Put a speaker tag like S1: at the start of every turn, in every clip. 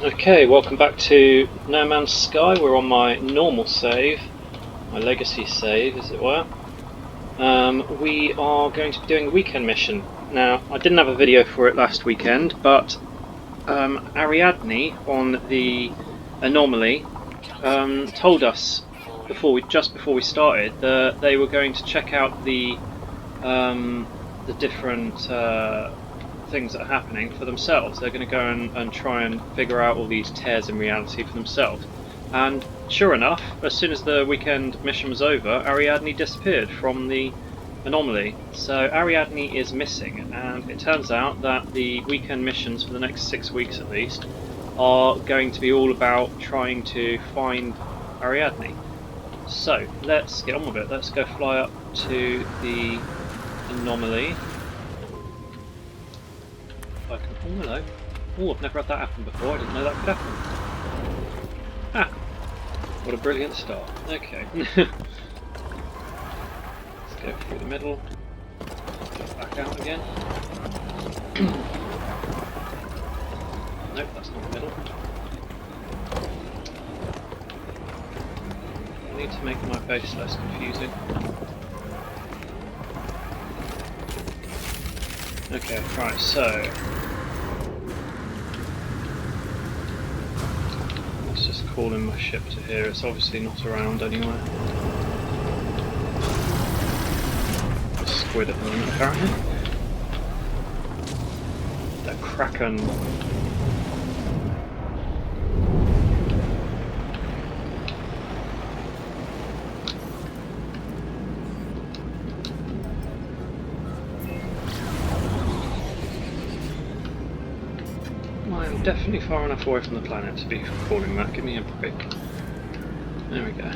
S1: Okay, welcome back to No Man's Sky. We're on my normal save, my legacy save as it were. We are going to be doing a weekend mission. Now, I didn't have a video for it last weekend, but Ariadne on the anomaly told us just before we started that they were going to check out the different things that are happening for themselves. They're going to go and try and figure out all these tears in reality for themselves. And sure enough, as soon as the weekend mission was over, Ariadne disappeared from the anomaly. So Ariadne is missing, and it turns out that the weekend missions for the next 6 weeks at least are going to be all about trying to find Ariadne. So let's get on with it. Let's go fly up to the anomaly. Oh, hello. Oh, I've never had that happen before. I didn't know that could happen. Ah! What a brilliant start. Okay. Let's go through the middle. Get back out again. Nope, that's not the middle. I need to make my base less confusing. Okay, right, so let's just call in my ship to here. It's obviously not around anywhere. A squid at the moment, apparently. The Kraken. I'm definitely far enough away from the planet to be calling that. Give me a break. There we go.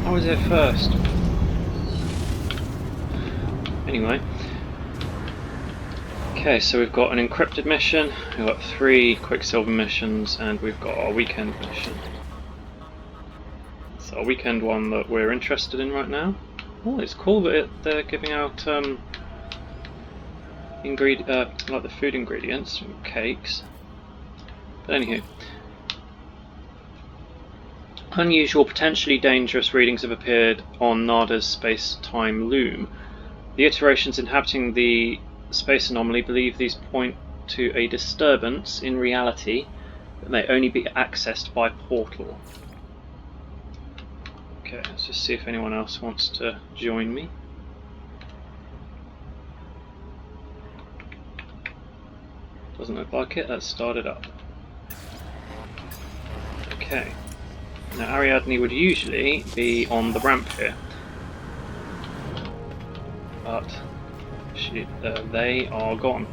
S1: I was here first. Anyway. Okay, so we've got an encrypted mission, we've got 3 Quicksilver missions, and we've got our weekend mission. It's our weekend one that we're interested in right now. Oh, it's cool that they're giving out like the food ingredients and cakes. But anywho. Unusual, potentially dangerous readings have appeared on Nada's space-time loom. The iterations inhabiting the space anomaly believe these point to a disturbance in reality that may only be accessed by portal. Okay, let's just see if anyone else wants to join me. Doesn't look like it. Let's start it up. Okay. Now Ariadne would usually be on the ramp here, but they are gone.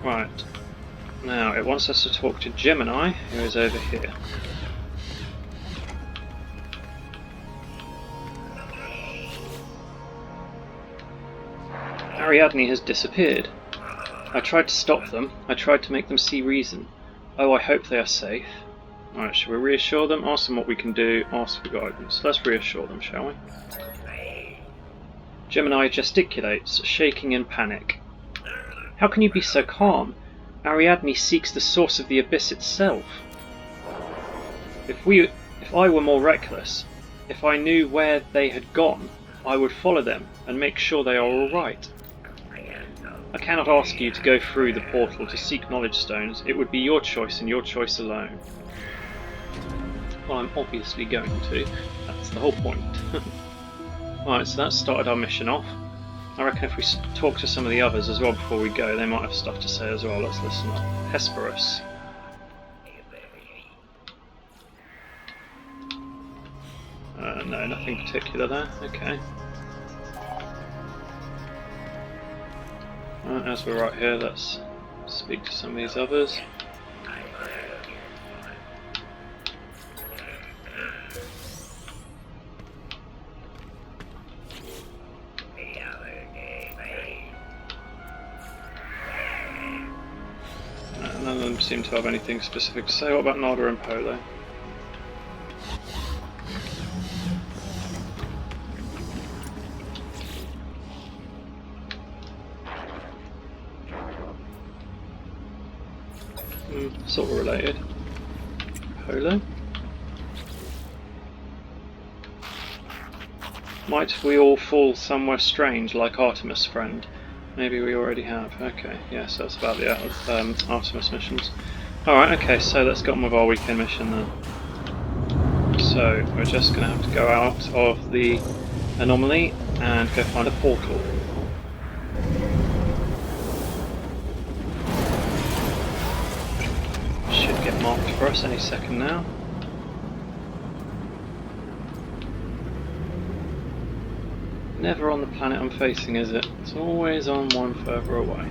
S1: Right, now it wants us to talk to Gemini, who is over here. Ariadne has disappeared. I tried to stop them. I tried to make them see reason. Oh, I hope they are safe. Alright, shall we reassure them? Ask them what we can do, ask for guidance. Let's reassure them, shall we? Gemini gesticulates, shaking in panic. How can you be so calm? Ariadne seeks the source of the abyss itself. If I were more reckless, if I knew where they had gone, I would follow them and make sure they are alright. I cannot ask you to go through the portal to seek knowledge stones. It would be your choice and your choice alone. Well, I'm obviously going to. That's the whole point. Alright, so that started our mission off. I reckon if we talk to some of the others as well before we go, they might have stuff to say as well. Let's listen up. Hesperus. No, nothing particular there. Okay. Right, as we're right here, let's speak to some of these others. None of them seem to have anything specific to say. What about Nada and Polo? Sort of related. Polo? Might we all fall somewhere strange like Artemis' friend? Maybe we already have. Okay, yes, that's about the Artemis missions. Alright, okay, so let's get on with our weekend mission then. So, we're just going to have to go out of the anomaly and go find a portal. Should get marked for us any second now. Never on the planet I'm facing, is it? It's always on one further away.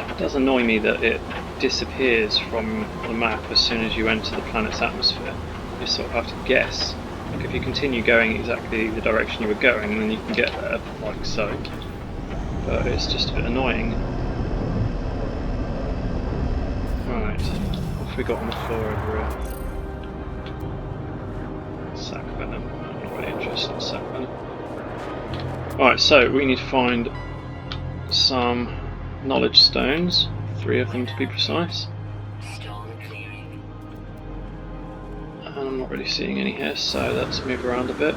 S1: It does annoy me that it disappears from the map as soon as you enter the planet's atmosphere. You sort of have to guess. Like if you continue going exactly the direction you were going, then you can get there, like so. But it's just a bit annoying. Right, what have we got on the floor over here? Sac venom. I'm not really interested in sac venom. Right, so we need to find some knowledge stones, 3 of them to be precise. And I'm not really seeing any here, so let's move around a bit.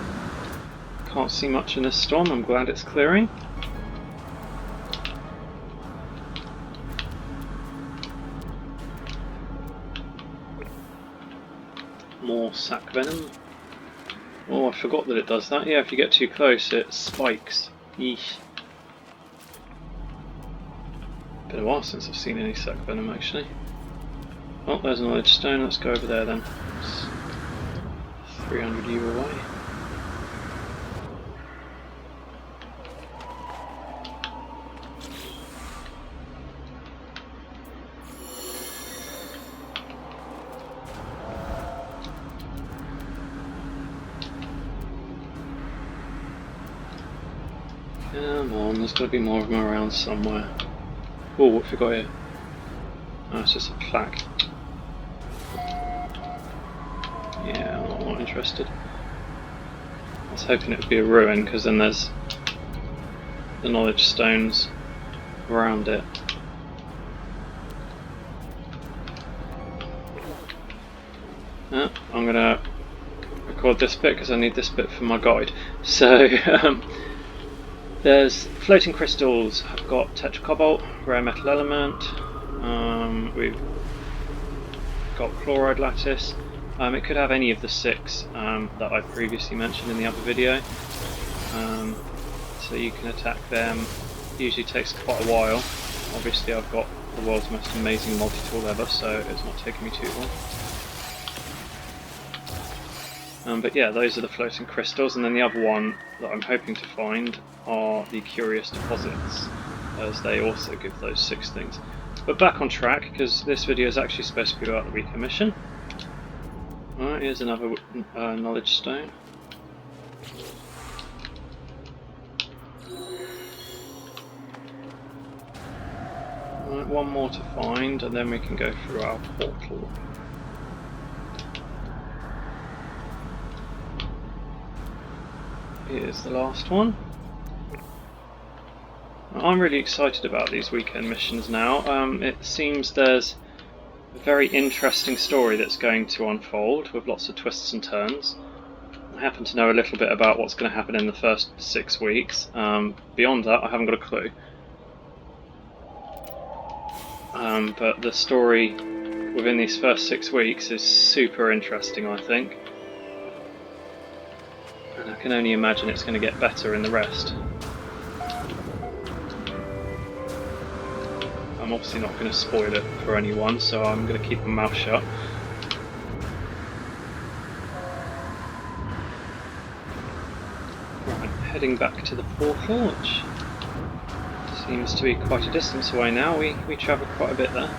S1: Can't see much in this storm, I'm glad it's clearing. More sac venom. Oh, I forgot that it does that. Yeah, if you get too close it spikes. Yeesh. Been a while since I've seen any sac venom actually. Oh, there's a knowledge stone, let's go over there then. It's 300 U away. Come on, there's got to be more of them around somewhere. Oh, what have we got here? Oh, it's just a plaque. Yeah, I'm not interested. I was hoping it would be a ruin, because then there's the knowledge stones around it. I'm going to record this bit because I need this bit for my guide. So, there's floating crystals. I've got tetracobalt, rare metal element. We've got chloride lattice. It could have any of the 6 that I previously mentioned in the other video. So you can attack them. Usually takes quite a while. Obviously I've got the world's most amazing multi-tool ever, so it's not taking me too long. But yeah, those are the floating crystals, and then the other one that I'm hoping to find are the curious deposits, as they also give those 6 things. But back on track, because this video is actually supposed to be about the weekend mission. Alright, here's another knowledge stone. Alright, one more to find, and then we can go through our portal. Here's the last one. I'm really excited about these weekend missions now. It seems there's a very interesting story that's going to unfold with lots of twists and turns. I happen to know a little bit about what's going to happen in the first 6 weeks. Beyond that, I haven't got a clue. But the story within these first 6 weeks is super interesting, I think. And I can only imagine it's going to get better in the rest. I'm obviously not going to spoil it for anyone, so I'm going to keep my mouth shut. Right, heading back to the portal, which seems to be quite a distance away now. We travelled quite a bit there.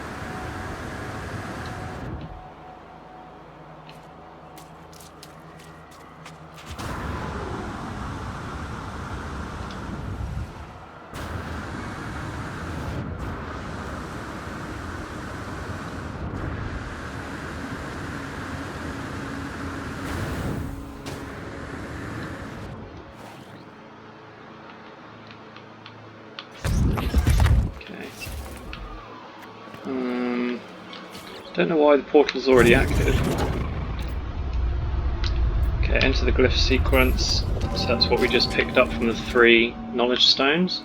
S1: Don't know why the portal's already active. Okay, enter the glyph sequence. So that's what we just picked up from the 3 knowledge stones.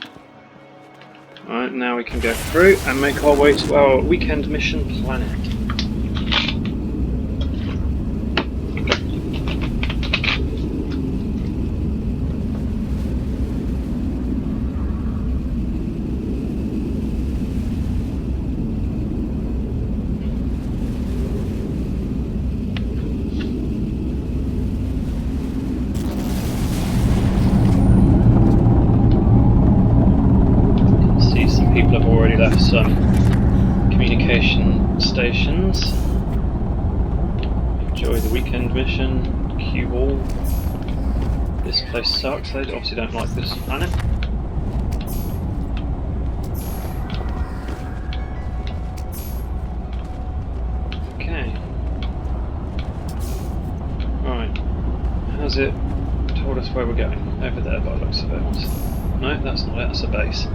S1: Alright, now we can go through and make our way to our weekend mission planet. Left some communication stations. Enjoy the weekend mission. Cue all. This place sucks. They obviously don't like this planet. Okay. Right. Has it told us where we're going? Over there by the looks of it. No, that's not it. That's a base.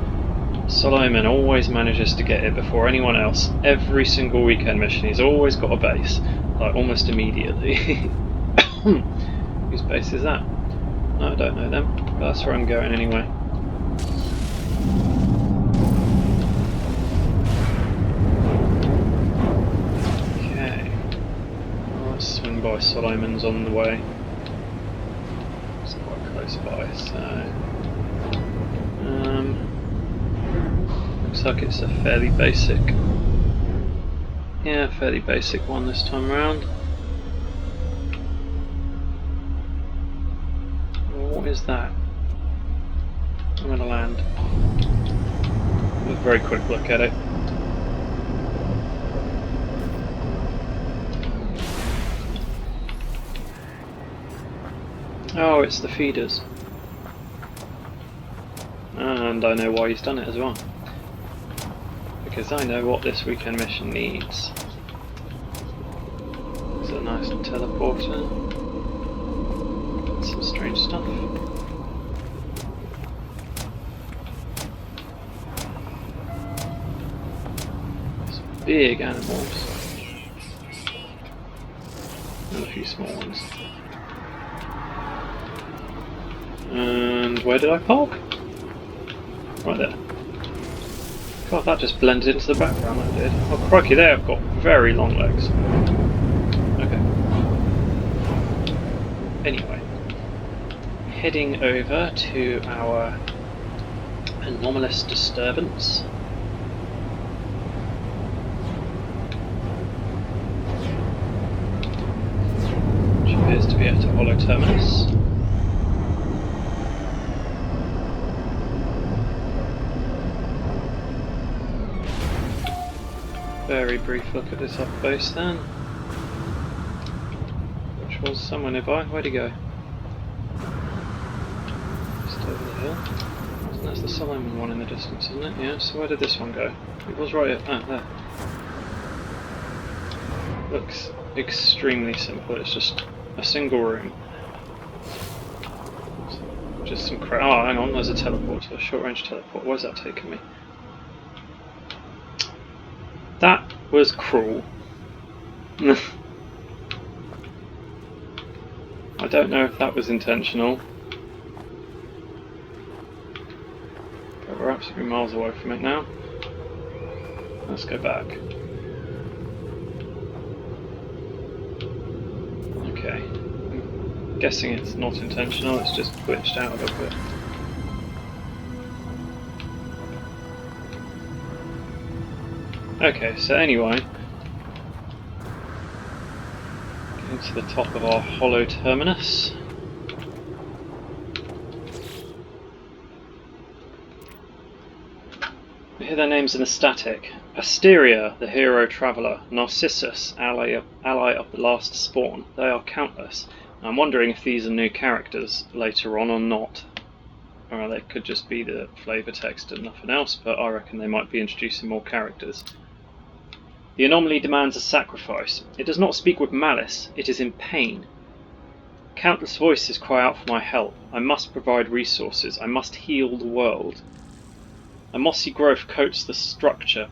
S1: Solomon always manages to get it before anyone else. Every single weekend mission, he's always got a base, like almost immediately. Whose base is that? No, I don't know them, but that's where I'm going anyway. Okay, well, let's swing by Solomon's on the way. It's quite close by, so. Looks like it's a fairly basic, fairly basic one this time around. What is that? I'm going to land. Have a very quick look at it. Oh, it's the feeders. And I know why he's done it as well. Because I know what this weekend mission needs. It's a nice teleporter. Some strange stuff. Some big animals. And a few small ones. And where did I park? Right there. God, that just blended into the background, that did. Oh crikey, they have got very long legs. Okay. Anyway. Heading over to our anomalous disturbance. Which appears to be at a hollow terminus. Very brief look at this upper base then, which was somewhere nearby. Where'd he go? Just over the hill. And that's the Solomon one in the distance, isn't it? Yeah, so where did this one go? It was right at, there. Looks extremely simple, it's just a single room. Just some crap. Oh, hang on, there's a teleporter, a short range teleport. Where's that taking me? That was cruel. I don't know if that was intentional. But we're absolutely miles away from it now. Let's go back. Okay. Guessing it's not intentional, it's just glitched out a little bit. Okay, so anyway, getting to the top of our hollow terminus. We hear their names in the static. Asteria, the hero traveller. Narcissus, ally of the last spawn. They are countless. I'm wondering if these are new characters later on or not. Or they could just be the flavour text and nothing else, but I reckon they might be introducing more characters. The anomaly demands a sacrifice. It does not speak with malice, it is in pain. Countless voices cry out for my help. I must provide resources. I must heal the world. A mossy growth coats the structure.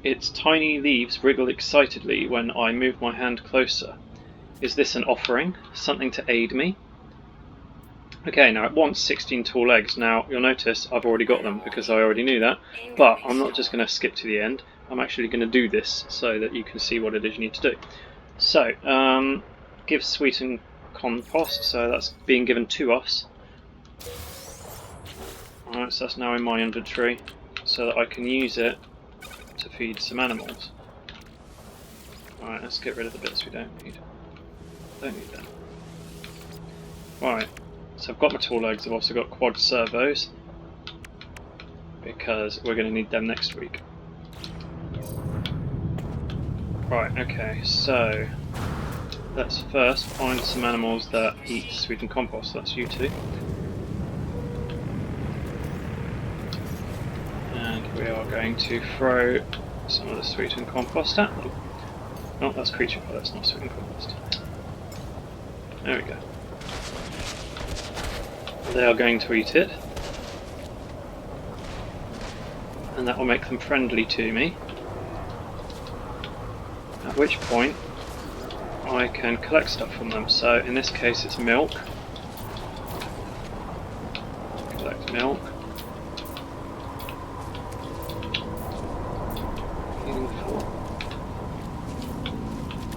S1: Its tiny leaves wriggle excitedly when I move my hand closer. Is this an offering? Something to aid me? Okay, now it wants 16 tall eggs. Now, you'll notice I've already got them because I already knew that. But I'm not just going to skip to the end. I'm actually going to do this so that you can see what it is you need to do. So, give sweetened compost. So that's being given to us. Alright, so that's now in my inventory so that I can use it to feed some animals. Alright, let's get rid of the bits we don't need. Don't need them. Right, so I've got my tall legs, I've also got quad servos because we're going to need them next week. Right, okay, so let's first find some animals that eat sweetened compost. That's you two. We are going to throw some of the sweetened compost at them. Oh, that's creature pellets, not sweetened compost. There we go. They are going to eat it. And that will make them friendly to me. At which point, I can collect stuff from them. So in this case it's milk. Collect milk.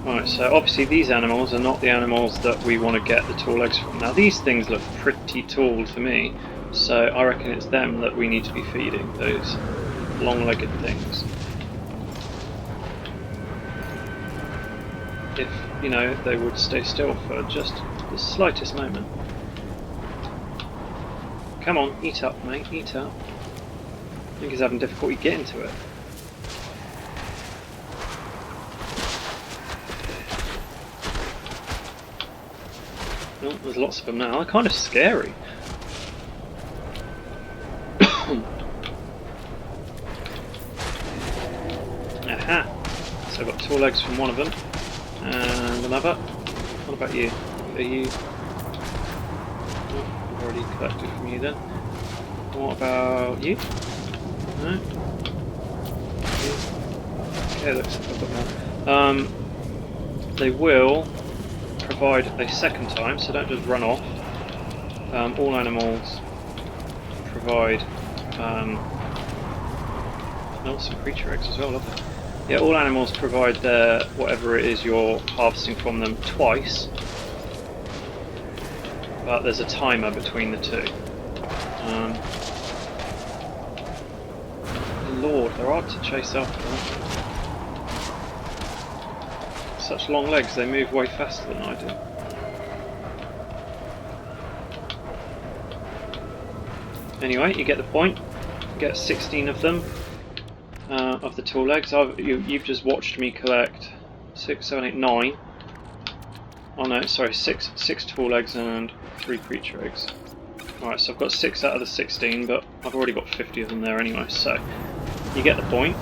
S1: Right, so obviously these animals are not the animals that we want to get the tall eggs from. Now these things look pretty tall to me, so I reckon it's them that we need to be feeding, those long-legged things. If, you know, they would stay still for just the slightest moment. Come on, eat up, mate, eat up. I think he's having difficulty getting to it. Oh, there's lots of them now. They're kind of scary. Aha! So I've got tall legs from one of them. And another. What about you? Are you... Oh, I've already collected from you then. What about you? No? Okay, looks like I've got more. They will provide a second time, so don't just run off. All animals provide some creature eggs as well, lovely. Yeah, all animals provide their whatever it is you're harvesting from them twice, but there's a timer between the two. Lord, they're hard to chase after, aren't they? Such long legs, they move way faster than I do. Anyway, you get the point. You get 16 of them, of the tall legs. You've just watched me collect 6, 7, 8, 9. Oh no, sorry, 6 tall legs and 3 creature eggs. Alright, so I've got 6 out of the 16, but I've already got 50 of them there anyway, so you get the point.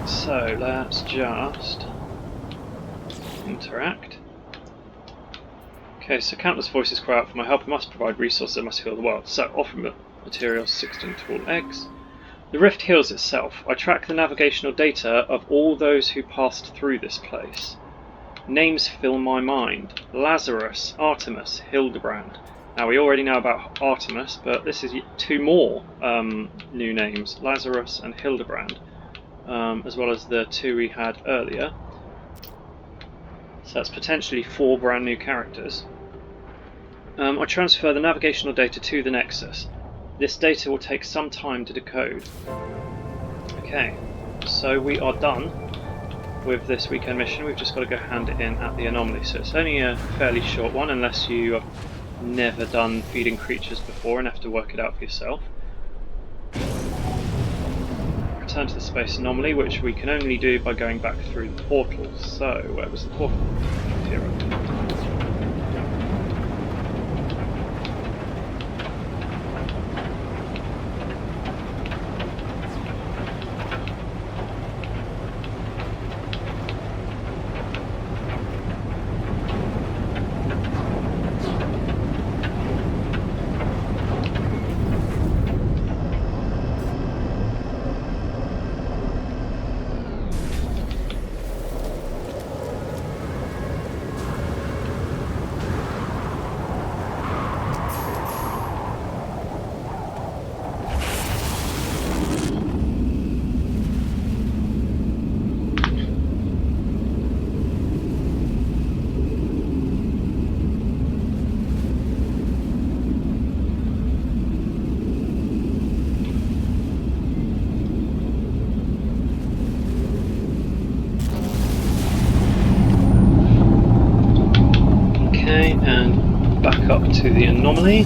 S1: So let's just interact. Okay, so countless voices cry out for my help. I must provide resources that must heal the world. So offer materials, 16 tall eggs. The rift heals itself. I track the navigational data of all those who passed through this place. Names fill my mind. Lazarus, Artemis, Hildebrand. Now we already know about Artemis, but this is 2 more new names, Lazarus and Hildebrand. As well as the 2 we had earlier. that's potentially 4 brand new characters. I transfer the navigational data to the Nexus. This data will take some time to decode. Okay, so we are done with this weekend mission. We've just got to go hand it in at the anomaly. So it's only a fairly short one, unless you have never done feeding creatures before and have to work it out for yourself. Return to the space anomaly, which we can only do by going back through the portal. So, where was the portal? Here. And back up to the anomaly.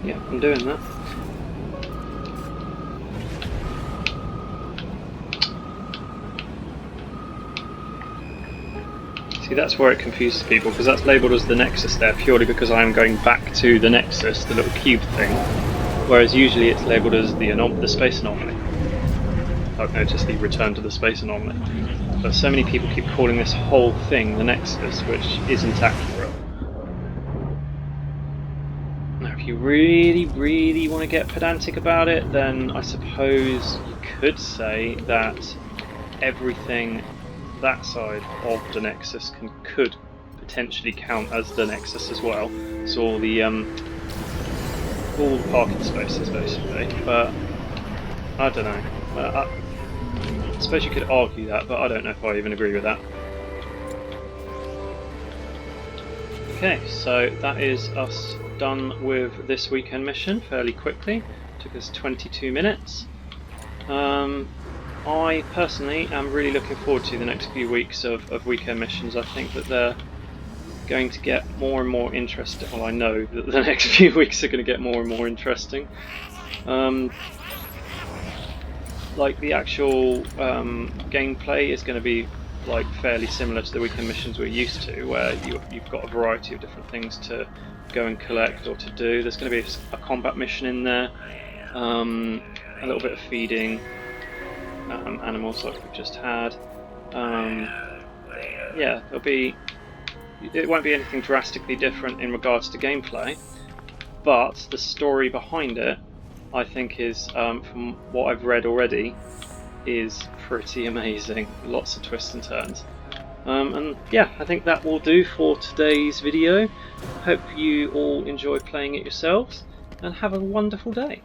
S1: Yeah, I'm doing that. See, that's where it confuses people, because that's labelled as the Nexus there purely because I'm going back to the Nexus, the little cube thing, whereas usually it's labelled as the space anomaly. I've noticed the return to the space anomaly. But so many people keep calling this whole thing the Nexus, which isn't accurate. Now, if you really want to get pedantic about it, then I suppose you could say that everything that side of the Nexus could potentially count as the Nexus as well. So all the parking spaces, basically. But I don't know. I suppose you could argue that, but I don't know if I even agree with that. Okay, so that is us done with this weekend mission fairly quickly. Took us 22 minutes. I personally am really looking forward to the next few weeks of weekend missions. I think that they're going to get more and more interesting. Well, I know that the next few weeks are going to get more and more interesting. Like the actual gameplay is going to be like fairly similar to the weekend missions we're used to, where you've got a variety of different things to go and collect or to do. There's going to be a combat mission in there, a little bit of feeding animals like we've just had. Yeah, it won't be anything drastically different in regards to gameplay, but the story behind it, I think, is, from what I've read already, is pretty amazing. Lots of twists and turns. And yeah, I think that will do for today's video. Hope you all enjoy playing it yourselves, and have a wonderful day.